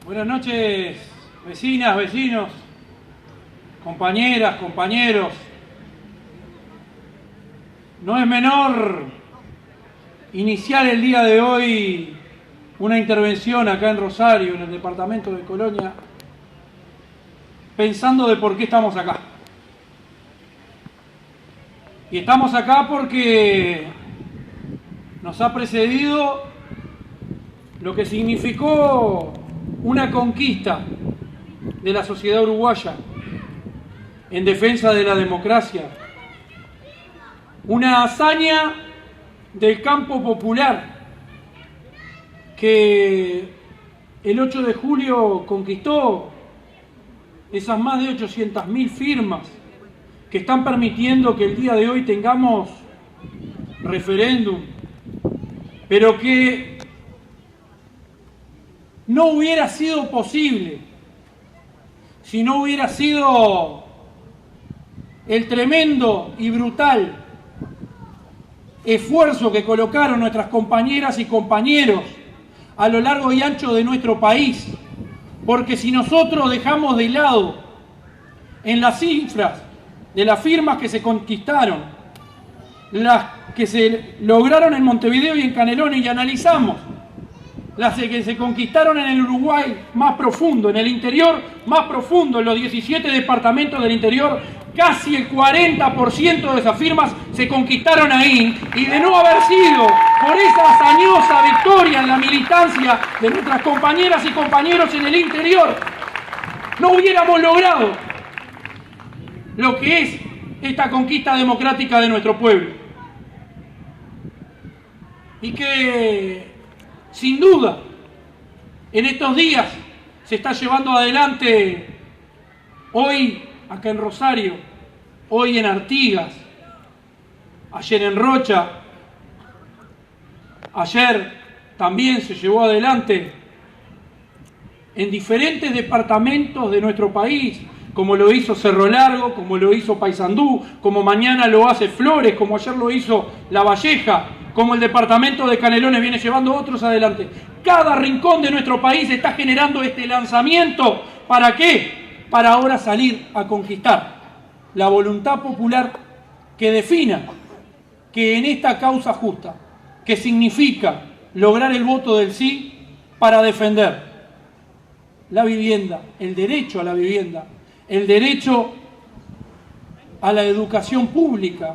Buenas noches, vecinas, vecinos, compañeras, compañeros. No es menor iniciar el día de hoy una intervención acá en Rosario, en el departamento de Colonia, pensando de por qué estamos acá. Y estamos acá porque nos ha precedido lo que significó una conquista de la sociedad uruguaya en defensa de la democracia, una hazaña del campo popular que el 8 de julio conquistó esas más de 800.000 firmas que están permitiendo que el día de hoy tengamos referéndum, pero que no hubiera sido posible si no hubiera sido el tremendo y brutal esfuerzo que colocaron nuestras compañeras y compañeros a lo largo y ancho de nuestro país. Porque si nosotros dejamos de lado en las cifras de las firmas que se conquistaron, las que se lograron en Montevideo y en Canelones, y analizamos las que se conquistaron en el Uruguay más profundo, en el interior más profundo, en los 17 departamentos del interior, casi el 40% de esas firmas se conquistaron ahí, y de no haber sido por esa hazañosa victoria en la militancia de nuestras compañeras y compañeros en el interior, no hubiéramos logrado lo que es esta conquista democrática de nuestro pueblo. Y que sin duda, en estos días se está llevando adelante, hoy acá en Rosario, hoy en Artigas, ayer en Rocha, ayer también se llevó adelante en diferentes departamentos de nuestro país, como lo hizo Cerro Largo, como lo hizo Paysandú, como mañana lo hace Flores, como ayer lo hizo La Valleja, como el departamento de Canelones viene llevando otros adelante. Cada rincón de nuestro país está generando este lanzamiento. ¿Para qué? Para ahora salir a conquistar la voluntad popular que defina que en esta causa justa, que significa lograr el voto del sí para defender la vivienda, el derecho a la vivienda, el derecho a la educación pública,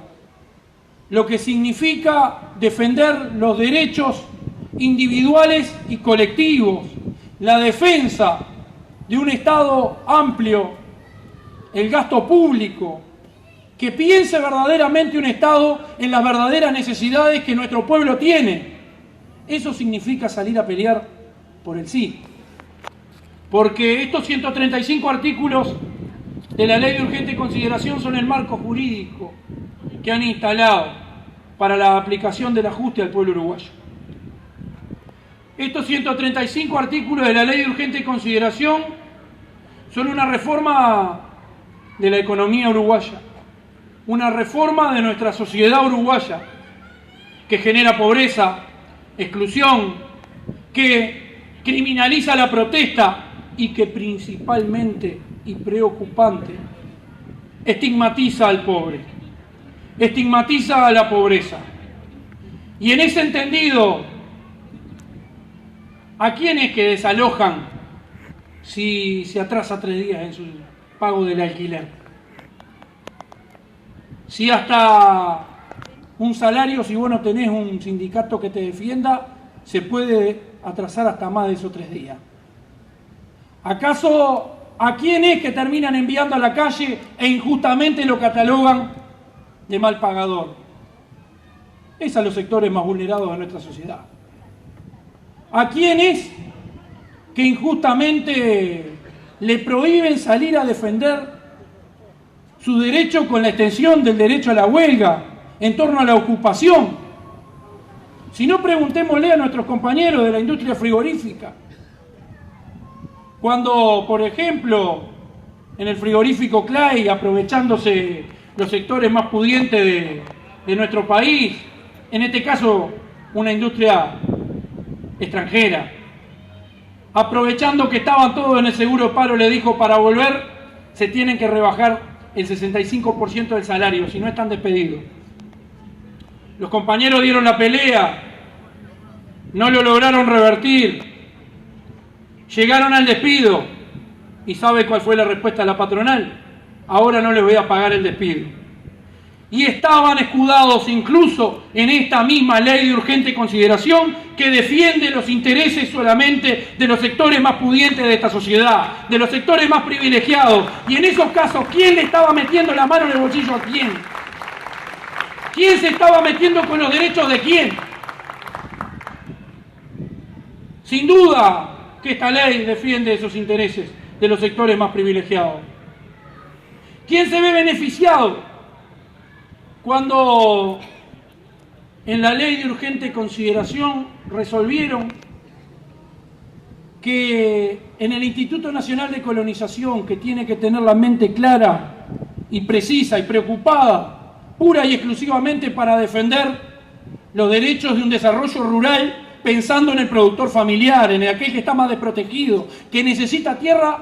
lo que significa defender los derechos individuales y colectivos, la defensa de un Estado amplio, el gasto público, que piense verdaderamente un Estado en las verdaderas necesidades que nuestro pueblo tiene. Eso significa salir a pelear por el sí. Porque estos 135 artículos de la Ley de Urgente Consideración son el marco jurídico que han instalado para la aplicación del ajuste al pueblo uruguayo. Estos 135 artículos de la Ley de Urgente Consideración son una reforma de la economía uruguaya, una reforma de nuestra sociedad uruguaya, que genera pobreza, exclusión, que criminaliza la protesta y que principalmente y preocupante estigmatiza al pobre, estigmatiza a la pobreza. Y en ese entendido, ¿a quiénes que desalojan si se atrasa 3 días en su pago del alquiler? Si hasta un salario, si vos no tenés un sindicato que te defienda, se puede atrasar hasta más de esos 3 días. ¿Acaso a quiénes que terminan enviando a la calle e injustamente lo catalogan de mal pagador? Es a los sectores más vulnerados de nuestra sociedad. ¿A quiénes que injustamente le prohíben salir a defender su derecho con la extensión del derecho a la huelga en torno a la ocupación? Si no, preguntémosle a nuestros compañeros de la industria frigorífica. Cuando, por ejemplo, en el frigorífico Clay, aprovechándose los sectores más pudientes de nuestro país, en este caso una industria extranjera, aprovechando que estaban todos en el seguro de paro, le dijo: para volver se tienen que rebajar el 65% del salario, si no están despedidos. Los compañeros dieron la pelea, no lo lograron revertir, llegaron al despido. ¿Y sabe cuál fue la respuesta de la patronal? Ahora no les voy a pagar el despido. Y estaban escudados incluso en esta misma ley de urgente consideración que defiende los intereses solamente de los sectores más pudientes de esta sociedad, de los sectores más privilegiados. Y en esos casos, ¿quién le estaba metiendo la mano en el bolsillo a quién? ¿Quién se estaba metiendo con los derechos de quién? Sin duda que esta ley defiende esos intereses de los sectores más privilegiados. ¿Quién se ve beneficiado cuando en la ley de urgente consideración resolvieron que en el Instituto Nacional de Colonización, que tiene que tener la mente clara y precisa y preocupada, pura y exclusivamente para defender los derechos de un desarrollo rural, pensando en el productor familiar, en aquel que está más desprotegido, que necesita tierra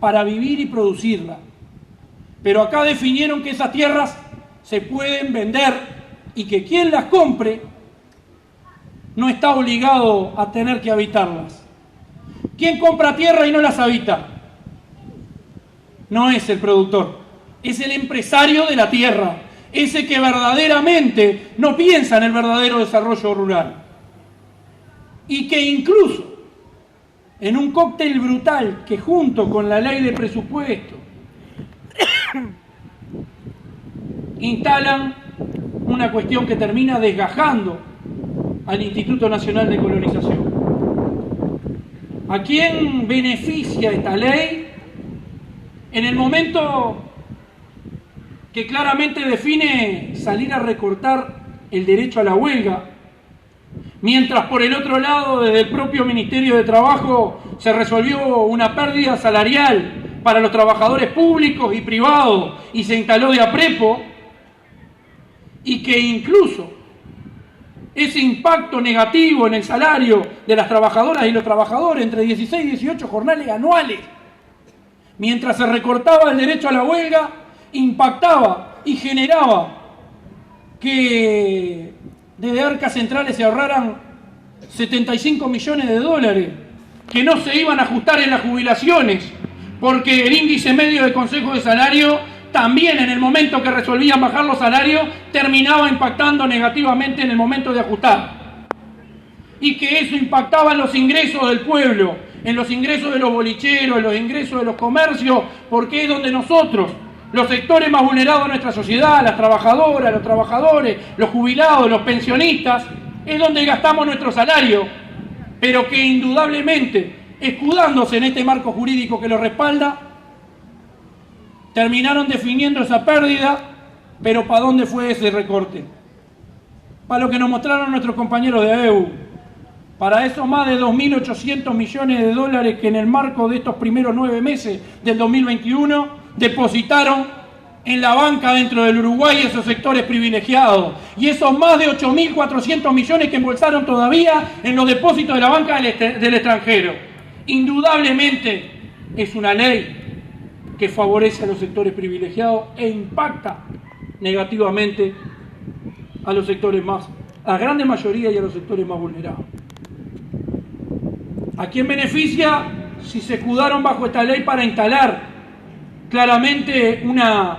para vivir y producirla? Pero acá definieron que esas tierras se pueden vender y que quien las compre no está obligado a tener que habitarlas. ¿Quién compra tierra y no las habita? No es el productor, es el empresario de la tierra, ese que verdaderamente no piensa en el verdadero desarrollo rural. Y que incluso en un cóctel brutal que junto con la ley de presupuesto instalan una cuestión que termina desgajando al Instituto Nacional de Colonización. ¿A quién beneficia esta ley? En el momento que claramente define salir a recortar el derecho a la huelga, mientras por el otro lado, desde el propio Ministerio de Trabajo, se resolvió una pérdida salarial para los trabajadores públicos y privados y se instaló de aprepo, y que incluso ese impacto negativo en el salario de las trabajadoras y los trabajadores entre 16 y 18 jornales anuales, mientras se recortaba el derecho a la huelga, impactaba y generaba que desde arcas centrales se ahorraran 75 millones de dólares que no se iban a ajustar en las jubilaciones, porque el índice medio de Consejo de Salario también en el momento que resolvían bajar los salarios terminaba impactando negativamente en el momento de ajustar. Y que eso impactaba en los ingresos del pueblo, en los ingresos de los bolicheros, en los ingresos de los comercios, porque es donde nosotros, los sectores más vulnerados de nuestra sociedad, las trabajadoras, los trabajadores, los jubilados, los pensionistas, es donde gastamos nuestro salario, pero que indudablemente, escudándose en este marco jurídico que lo respalda, terminaron definiendo esa pérdida. Pero ¿para dónde fue ese recorte? Para lo que nos mostraron nuestros compañeros de AEU, para esos más de 2.800 millones de dólares que en el marco de estos primeros 9 meses del 2021 depositaron en la banca dentro del Uruguay esos sectores privilegiados, y esos más de 8.400 millones que embolsaron todavía en los depósitos de la banca del extranjero. Indudablemente es una ley que favorece a los sectores privilegiados e impacta negativamente a los sectores más, a la grande mayoría, y a los sectores más vulnerados. ¿A quién beneficia? Si se escudaron bajo esta ley para instalar claramente una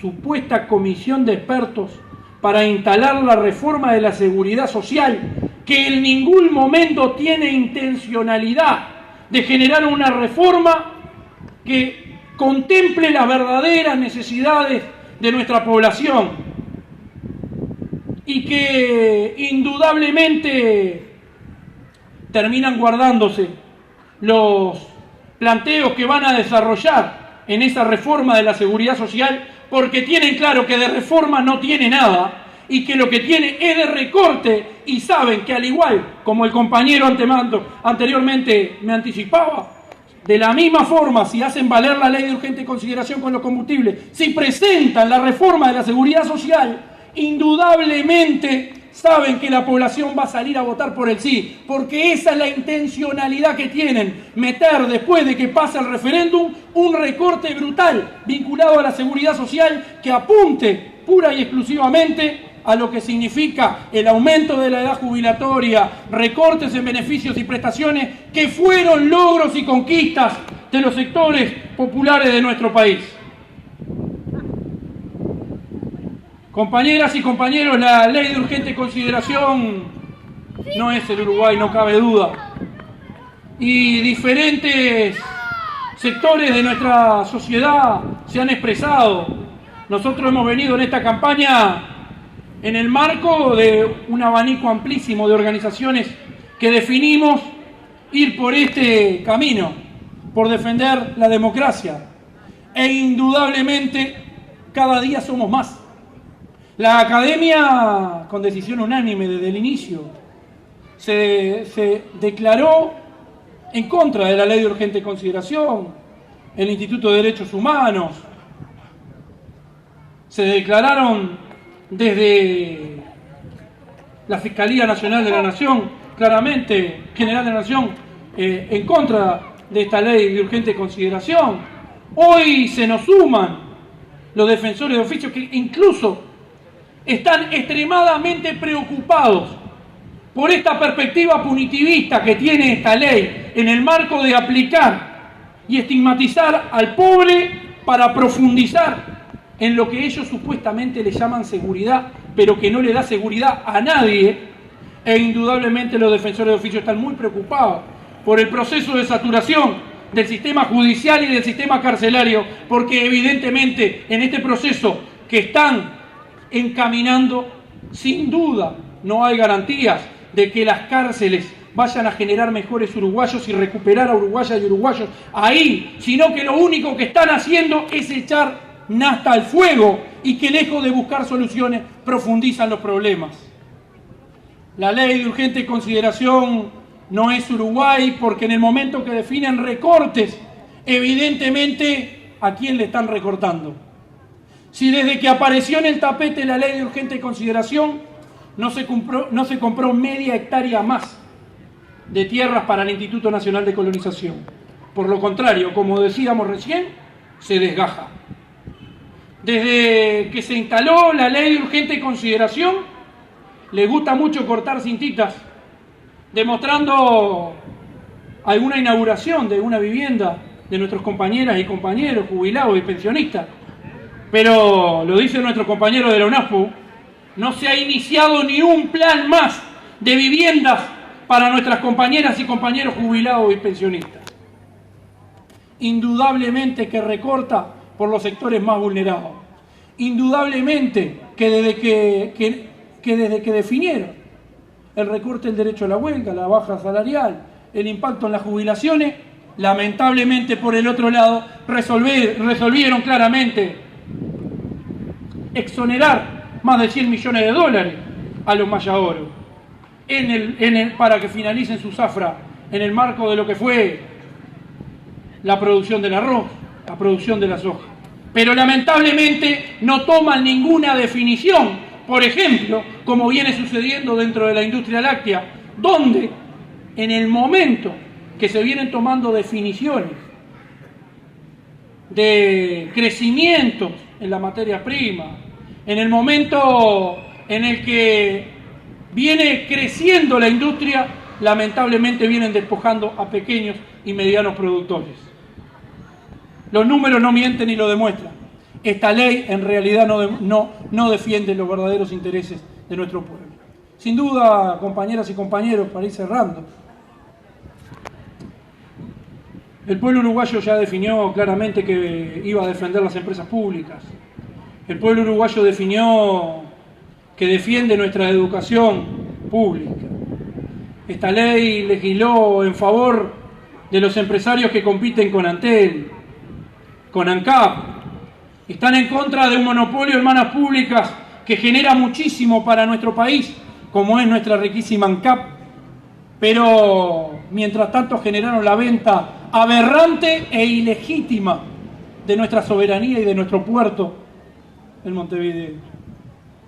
supuesta comisión de expertos para instalar la reforma de la seguridad social, que en ningún momento tiene intencionalidad de generar una reforma que contemple las verdaderas necesidades de nuestra población, y que indudablemente terminan guardándose los planteos que van a desarrollar en esa reforma de la seguridad social, porque tienen claro que de reforma no tiene nada y que lo que tiene es de recorte, y saben que, al igual como el compañero anteriormente me anticipaba, de la misma forma, si hacen valer la ley de urgente consideración con los combustibles, si presentan la reforma de la seguridad social, indudablemente saben que la población va a salir a votar por el sí, porque esa es la intencionalidad que tienen, meter después de que pase el referéndum un recorte brutal vinculado a la seguridad social que apunte pura y exclusivamente a lo que significa el aumento de la edad jubilatoria, recortes en beneficios y prestaciones que fueron logros y conquistas de los sectores populares de nuestro país. Compañeras y compañeros, la ley de urgente consideración no es el Uruguay, no cabe duda. Y diferentes sectores de nuestra sociedad se han expresado. Nosotros hemos venido en esta campaña en el marco de un abanico amplísimo de organizaciones que definimos ir por este camino, por defender la democracia. E indudablemente cada día somos más. La academia, con decisión unánime desde el inicio, se declaró en contra de la ley de urgente consideración. El Instituto de Derechos Humanos se declararon desde la Fiscalía Nacional de la Nación, claramente, General de la Nación, en contra de esta ley de urgente consideración. Hoy se nos suman los defensores de oficio que incluso están extremadamente preocupados por esta perspectiva punitivista que tiene esta ley en el marco de aplicar y estigmatizar al pobre para profundizar en lo que ellos supuestamente le llaman seguridad, pero que no le da seguridad a nadie. E indudablemente los defensores de oficio están muy preocupados por el proceso de saturación del sistema judicial y del sistema carcelario, porque evidentemente en este proceso que están encaminando, sin duda no hay garantías de que las cárceles vayan a generar mejores uruguayos y recuperar a uruguayas y uruguayos ahí, sino que lo único que están haciendo es echar nafta al fuego y que lejos de buscar soluciones profundizan los problemas. La ley de urgente consideración no es Uruguay porque en el momento que definen recortes, evidentemente, ¿a quién le están recortando? Si desde que apareció en el tapete la ley de urgente consideración no se compró media hectárea más de tierras para el Instituto Nacional de Colonización. Por lo contrario, como decíamos recién, se desgaja. Desde que se instaló la ley de urgente consideración, le gusta mucho cortar cintitas, demostrando alguna inauguración de una vivienda de nuestros compañeras y compañeros jubilados y pensionistas. Pero, lo dice nuestro compañero de la UNASPU, no se ha iniciado ni un plan más de viviendas para nuestras compañeras y compañeros jubilados y pensionistas. Indudablemente que recorta por los sectores más vulnerados. Indudablemente que desde que definieron el recorte del derecho a la huelga, la baja salarial, el impacto en las jubilaciones, lamentablemente por el otro lado resolvieron claramente exonerar más de 100 millones de dólares a los Mayaoro para que finalicen su zafra en el marco de lo que fue la producción del arroz, la producción de la soja. Pero lamentablemente no toman ninguna definición, por ejemplo, como viene sucediendo dentro de la industria láctea, donde en el momento que se vienen tomando definiciones de crecimiento en la materia prima, en el momento en el que viene creciendo la industria, lamentablemente vienen despojando a pequeños y medianos productores. Los números no mienten y lo demuestran. Esta ley en realidad no defiende los verdaderos intereses de nuestro pueblo. Sin duda, compañeras y compañeros, para ir cerrando, el pueblo uruguayo ya definió claramente que iba a defender las empresas públicas. El pueblo uruguayo definió que defiende nuestra educación pública. Esta ley legisló en favor de los empresarios que compiten con Antel, con ANCAP. Están en contra de un monopolio en manos públicas que genera muchísimo para nuestro país, como es nuestra riquísima ANCAP, pero mientras tanto generaron la venta aberrante e ilegítima de nuestra soberanía y de nuestro puerto en Montevideo.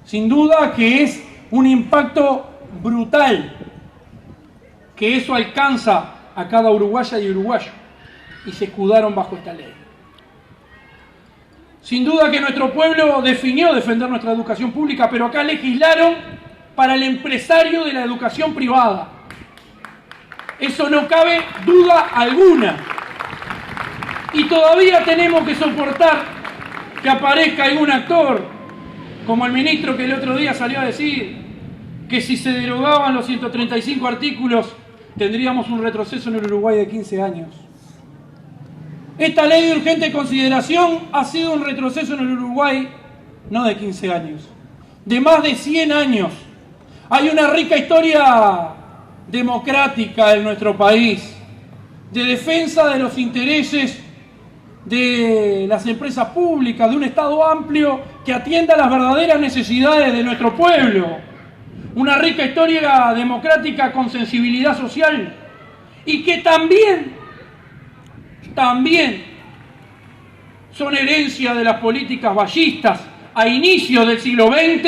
Sin duda que es un impacto brutal, que eso alcanza a cada uruguaya y uruguayo, y se escudaron bajo esta ley. Sin duda que nuestro pueblo definió defender nuestra educación pública, pero acá legislaron para el empresario de la educación privada. Eso no cabe duda alguna. Y todavía tenemos que soportar que aparezca algún actor, como el ministro que el otro día salió a decir que si se derogaban los 135 artículos tendríamos un retroceso en el Uruguay de 15 años. Esta ley de urgente consideración ha sido un retroceso en el Uruguay no de 15 años, de más de 100 años. Hay una rica historia democrática en nuestro país, de defensa de los intereses de las empresas públicas, de un Estado amplio que atienda las verdaderas necesidades de nuestro pueblo. Una rica historia democrática con sensibilidad social y que también son herencia de las políticas vallistas a inicios del siglo XX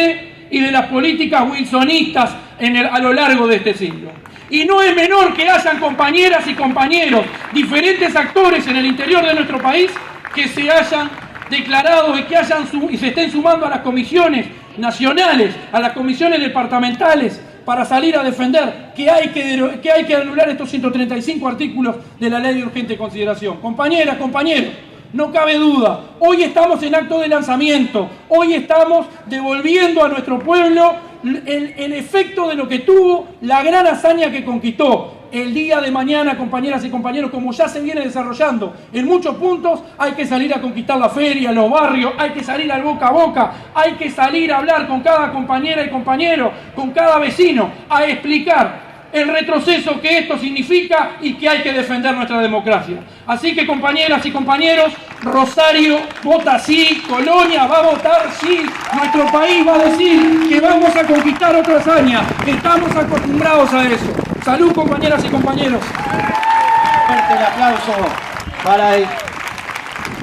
y de las políticas wilsonistas a lo largo de este siglo. Y no es menor que hayan compañeras y compañeros, diferentes actores en el interior de nuestro país, que se hayan declarado y se estén sumando a las comisiones nacionales, a las comisiones departamentales, para salir a defender que hay que anular estos 135 artículos de la ley de urgente consideración. Compañeras, compañeros, no cabe duda, hoy estamos en acto de lanzamiento, hoy estamos devolviendo a nuestro pueblo el efecto de lo que tuvo la gran hazaña que conquistó. El día de mañana, compañeras y compañeros, como ya se viene desarrollando en muchos puntos, hay que salir a conquistar la feria, los barrios, hay que salir al boca a boca, hay que salir a hablar con cada compañera y compañero, con cada vecino, a explicar el retroceso que esto significa y que hay que defender nuestra democracia. Así que, compañeras y compañeros, Rosario vota sí, Colonia va a votar sí, nuestro país va a decir que vamos a conquistar otra hazaña, que estamos acostumbrados a eso. Salud, compañeras y compañeros. Fuerte el aplauso para el